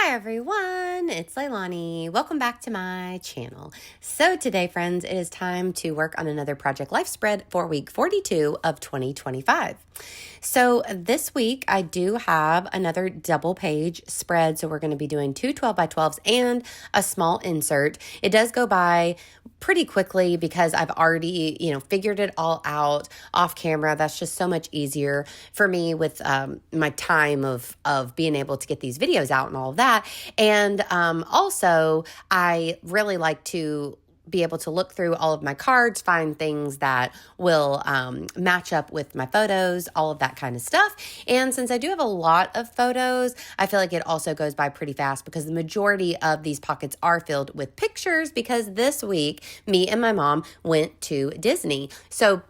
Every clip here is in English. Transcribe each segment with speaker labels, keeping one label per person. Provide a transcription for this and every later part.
Speaker 1: Hi everyone, it's Leilani. Welcome back to my channel. So today, friends, it is time to work on another Project Life spread for week 42 of 2025. So this week I do have another double page spread. So we're going to be doing two 12 by 12s and a small insert. It does go by pretty quickly because I've already, figured it all out off camera. That's just so much easier for me with my time of being able to get these videos out and all of that. And also, I really like to be able to look through all of my cards, find things that will match up with my photos, all of that kind of stuff. And since I do have a lot of photos, I feel like it also goes by pretty fast because the majority of these pockets are filled with pictures because this week, me and my mom went to Disney. So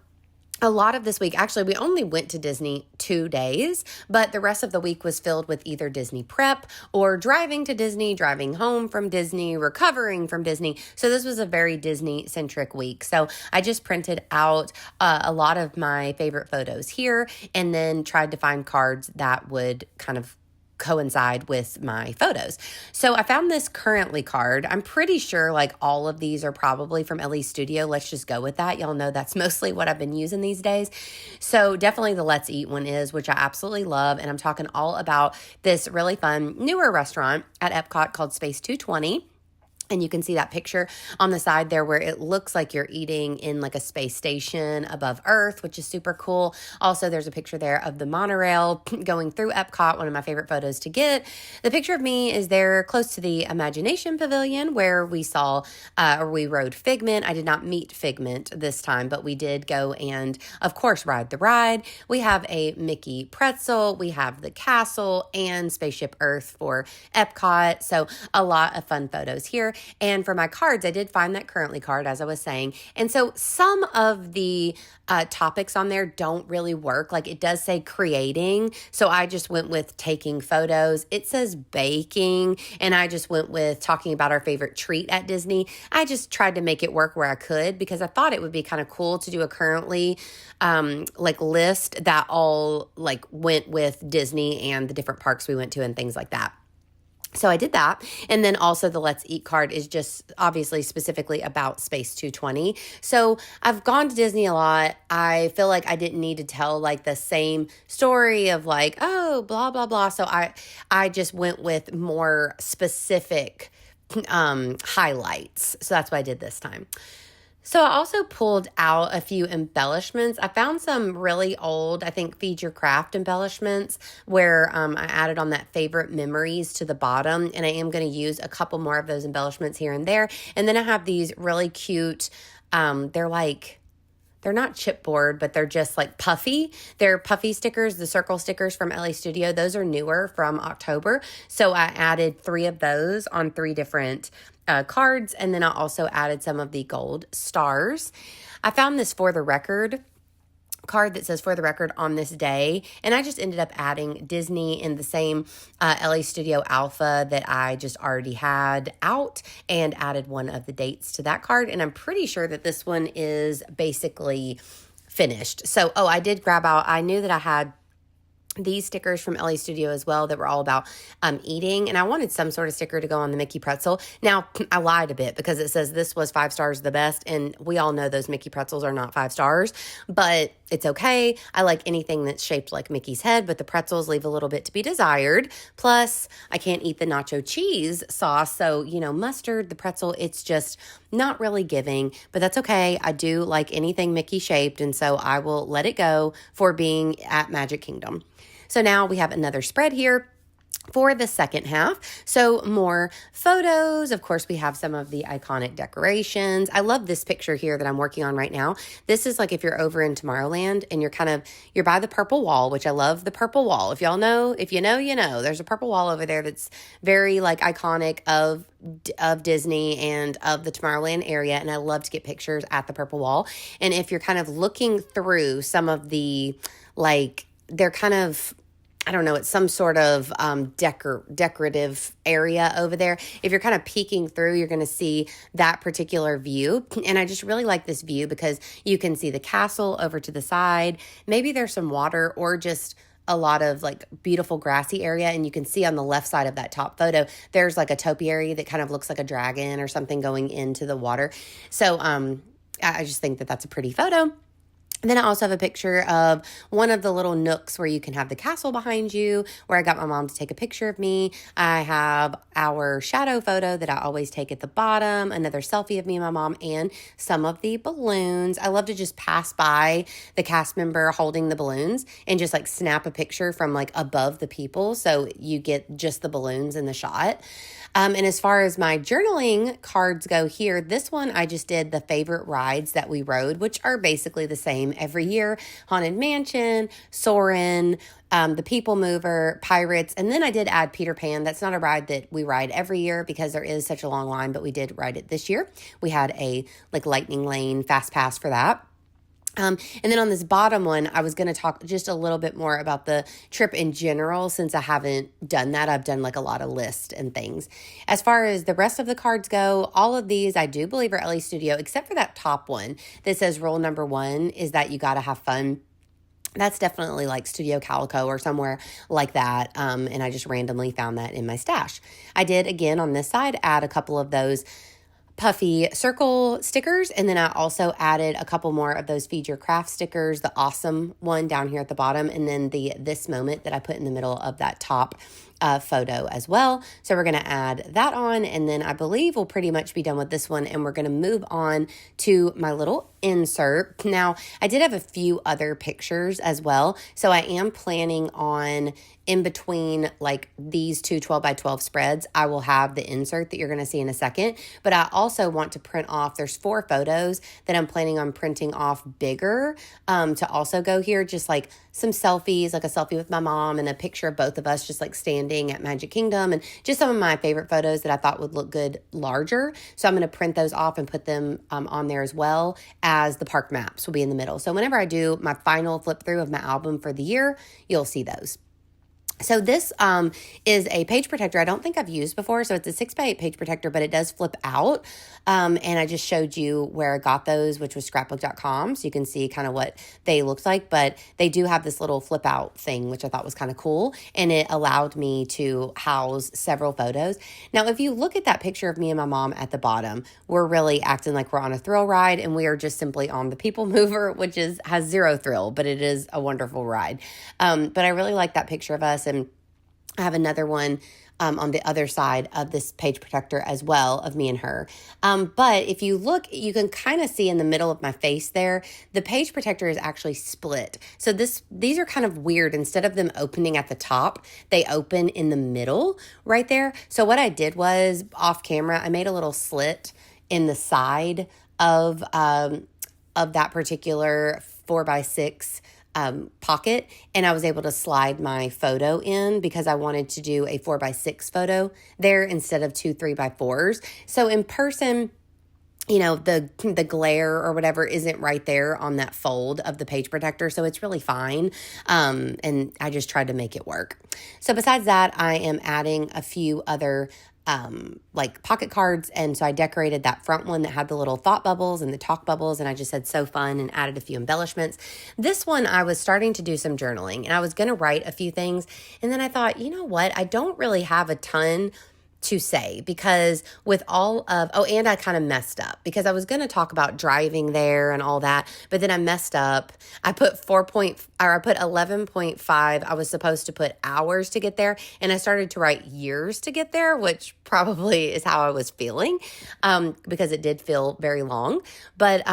Speaker 1: a lot of this week, actually, we only went to Disney 2 days, but the rest of the week was filled with either Disney prep or driving to Disney, driving home from Disney, recovering from Disney. So this was a very Disney-centric week. So I just printed out a lot of my favorite photos here and then tried to find cards that would kind of coincide with my photos. So I found this currently card. I'm pretty sure like all of these are probably from LE Studio. Let's just go with that. Y'all know that's mostly what I've been using these days. So definitely the Let's Eat one is, which I absolutely love. And I'm talking all about this really fun newer restaurant at Epcot called Space 220. And you can see that picture on the side there where it looks like you're eating in like a space station above Earth, which is super cool. Also, there's a picture there of the monorail going through Epcot, one of my favorite photos to get. The picture of me is there close to the Imagination Pavilion where we saw, or we rode Figment. I did not meet Figment this time, but we did go and, of course, ride the ride. We have a Mickey pretzel. We have the castle and Spaceship Earth for Epcot. So a lot of fun photos here. And for my cards, I did find that currently card, as I was saying. And so some of the topics on there don't really work. Like it does say creating. So I just went with taking photos. It says baking. And I just went with talking about our favorite treat at Disney. I just tried to make it work where I could because I thought it would be kind of cool to do a currently list that all like went with Disney and the different parks we went to and things like that. So I did that. And then also the Let's Eat card is just obviously specifically about Space 220. So I've gone to Disney a lot. I feel like I didn't need to tell like the same story of like, oh, blah, blah, blah. So I just went with more specific highlights. So that's what I did this time. So I also pulled out a few embellishments. I found some really old, I think, Feed Your Craft embellishments where I added on that favorite memories to the bottom. And I am going to use a couple more of those embellishments here and there. And then I have these really cute, they're not chipboard, but they're just like puffy. They're puffy stickers, the circle stickers from LA Studio. Those are newer from October. So I added 3 of those on 3 different cards. And then I also added some of the gold stars. I found this For the Record card that says For the Record on this day. And I just ended up adding Disney in the same LA Studio Alpha that I just already had out and added one of the dates to that card. And I'm pretty sure that this one is basically finished. So, I did grab out, I knew that I had these stickers from LA Studio as well that were all about eating. And I wanted some sort of sticker to go on the Mickey pretzel. Now, I lied a bit because it says this was 5 stars the best. And we all know those Mickey pretzels are not 5 stars, but it's okay. I like anything that's shaped like Mickey's head, but the pretzels leave a little bit to be desired. Plus, I can't eat the nacho cheese sauce. So, mustard, the pretzel, it's just not really giving, but that's okay. I do like anything Mickey shaped. And so I will let it go for being at Magic Kingdom. So now we have another spread here for the second half. So more photos. Of course, we have some of the iconic decorations. I love this picture here that I'm working on right now. This is like if you're over in Tomorrowland and you're by the purple wall, which I love the purple wall. If y'all know, if you know, you know, there's a purple wall over there that's very like iconic of Disney and of the Tomorrowland area. And I love to get pictures at the purple wall. And if you're kind of looking through some of the they're kind of, I don't know, it's some sort of decorative area over there. If you're kind of peeking through, you're going to see that particular view. And I just really like this view because you can see the castle over to the side. Maybe there's some water or just a lot of like beautiful grassy area, and you can see on the left side of that top photo there's like a topiary that kind of looks like a dragon or something going into the water. So I just think that that's a pretty photo. And then I also have a picture of one of the little nooks where you can have the castle behind you, where I got my mom to take a picture of me. I have our shadow photo that I always take at the bottom, another selfie of me and my mom, and some of the balloons. I love to just pass by the cast member holding the balloons and just like snap a picture from like above the people, so you get just the balloons in the shot. And as far as my journaling cards go here, this one I just did the favorite rides that we rode, which are basically the same every year. Haunted Mansion, Soarin', the People Mover, Pirates, and then I did add Peter Pan. That's not a ride that we ride every year because there is such a long line, but we did ride it this year. We had a like lightning lane fast pass for that. And then on this bottom one, I was going to talk just a little bit more about the trip in general, since I haven't done that. I've done like a lot of lists and things. As far as the rest of the cards go, all of these I do believe are LA Studio, except for that top one that says rule number 1 is that you got to have fun. That's definitely like Studio Calico or somewhere like that. And I just randomly found that in my stash. I did, again, on this side, add a couple of those puffy circle stickers, and then I also added a couple more of those Feed Your Craft stickers, the awesome one down here at the bottom, and then the this moment that I put in the middle of that top photo as well. So we're going to add that on, and then I believe we'll pretty much be done with this one, and we're going to move on to my little insert. Now, I did have a few other pictures as well, so I am planning on, in between like these two 12 by 12 spreads, I will have the insert that you're going to see in a second. But I also want to print off, there's 4 photos that I'm planning on printing off bigger to also go here, just like some selfies, like a selfie with my mom and a picture of both of us just like standing at Magic Kingdom, and just some of my favorite photos that I thought would look good larger. So I'm going to print those off and put them on there, as well as the park maps will be in the middle. So whenever I do my final flip through of my album for the year, you'll see those. So this is a page protector I don't think I've used before. So it's a 6x8 page protector, but it does flip out. And I just showed you where I got those, which was scrapbook.com. So you can see kind of what they looked like, but they do have this little flip out thing, which I thought was kind of cool. And it allowed me to house several photos. Now, if you look at that picture of me and my mom at the bottom, we're really acting like we're on a thrill ride, and we are just simply on the People Mover, which has zero thrill, but it is a wonderful ride. But I really like that picture of us. And I have another one on the other side of this page protector as well, of me and her. But if you look, you can kind of see in the middle of my face there, the page protector is actually split. So these are kind of weird. Instead of them opening at the top, they open in the middle right there. So what I did was, off camera, I made a little slit in the side of that particular 4x6 pocket, and I was able to slide my photo in because I wanted to do a 4x6 photo there instead of 2 3x4s. So in person, you know, the glare or whatever isn't right there on that fold of the page protector, so it's really fine. And I just tried to make it work. So besides that, I am adding a few other like pocket cards. And so I decorated that front one that had the little thought bubbles and the talk bubbles, and I just said "so fun" and added a few embellishments. This one, I was starting to do some journaling, and I was going to write a few things. And then I thought, you know what? I don't really have a ton to say, because with all of, and I kind of messed up because I was going to talk about driving there and all that, but then I messed up. I put 11.5. I was supposed to put hours to get there, and I started to write years to get there, which probably is how I was feeling, because it did feel very long. But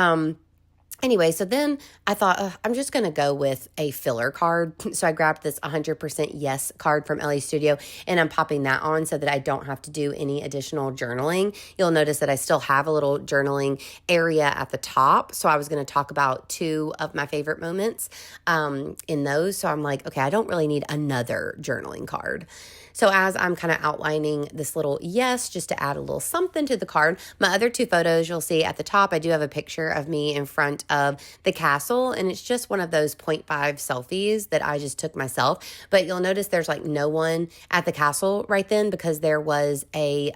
Speaker 1: anyway, so then I thought, I'm just going to go with a filler card. So I grabbed this 100% Yes card from LA Studio, and I'm popping that on so that I don't have to do any additional journaling. You'll notice that I still have a little journaling area at the top. So I was going to talk about 2 of my favorite moments in those. So I'm like, okay, I don't really need another journaling card. So as I'm kind of outlining this little yes, just to add a little something to the card, my other 2 photos you'll see at the top, I do have a picture of me in front of the castle, and it's just one of those 0.5 selfies that I just took myself. But you'll notice there's like no one at the castle right then, because there was a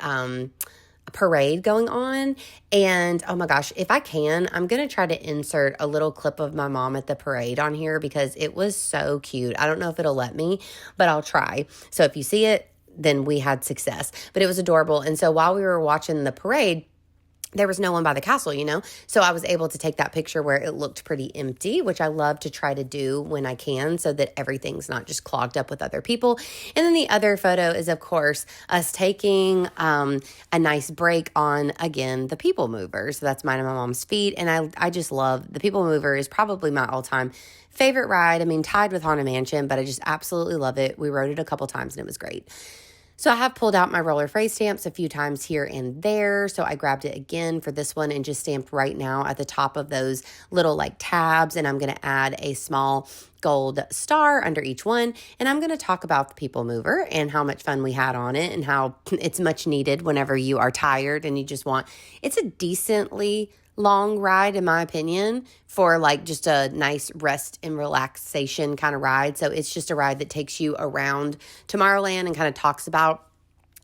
Speaker 1: parade going on. And oh my gosh, if I can, I'm going to try to insert a little clip of my mom at the parade on here because it was so cute. I don't know if it'll let me, but I'll try. So if you see it, then we had success. But it was adorable. And so while we were watching the parade, there was no one by the castle, So I was able to take that picture where it looked pretty empty, which I love to try to do when I can so that everything's not just clogged up with other people. And then the other photo is, of course, us taking a nice break on, again, the People Mover. So that's mine and my mom's feet. And I just love the People Mover is probably my all-time favorite ride. I mean, tied with Haunted Mansion, but I just absolutely love it. We rode it a couple times and it was great. So I have pulled out my roller phrase stamps a few times here and there. So I grabbed it again for this one and just stamped right now at the top of those little like tabs. And I'm going to add a small gold star under each one. And I'm going to talk about the People Mover and how much fun we had on it and how it's much needed whenever you are tired and you just want, it's a decently long ride, in my opinion, for like just a nice rest and relaxation kind of ride. So it's just a ride that takes you around Tomorrowland and kind of talks about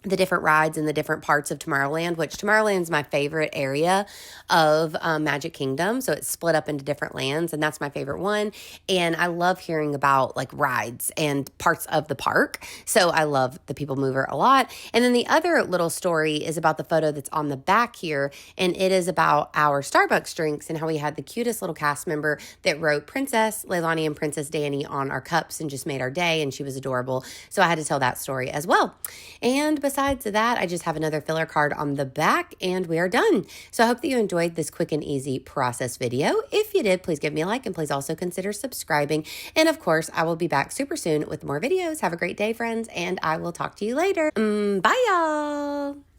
Speaker 1: the different rides in the different parts of Tomorrowland, which Tomorrowland's my favorite area of Magic Kingdom. So it's split up into different lands, and that's my favorite one. And I love hearing about like rides and parts of the park. So I love the People Mover a lot. And then the other little story is about the photo that's on the back here, and it is about our Starbucks drinks and how we had the cutest little cast member that wrote Princess Leilani and Princess Danny on our cups and just made our day, and she was adorable. So I had to tell that story as well. And besides that, I just have another filler card on the back and we are done. So I hope that you enjoyed this quick and easy process video. If you did, please give me a like and please also consider subscribing. And of course, I will be back super soon with more videos. Have a great day, friends, and I will talk to you later. Bye, y'all.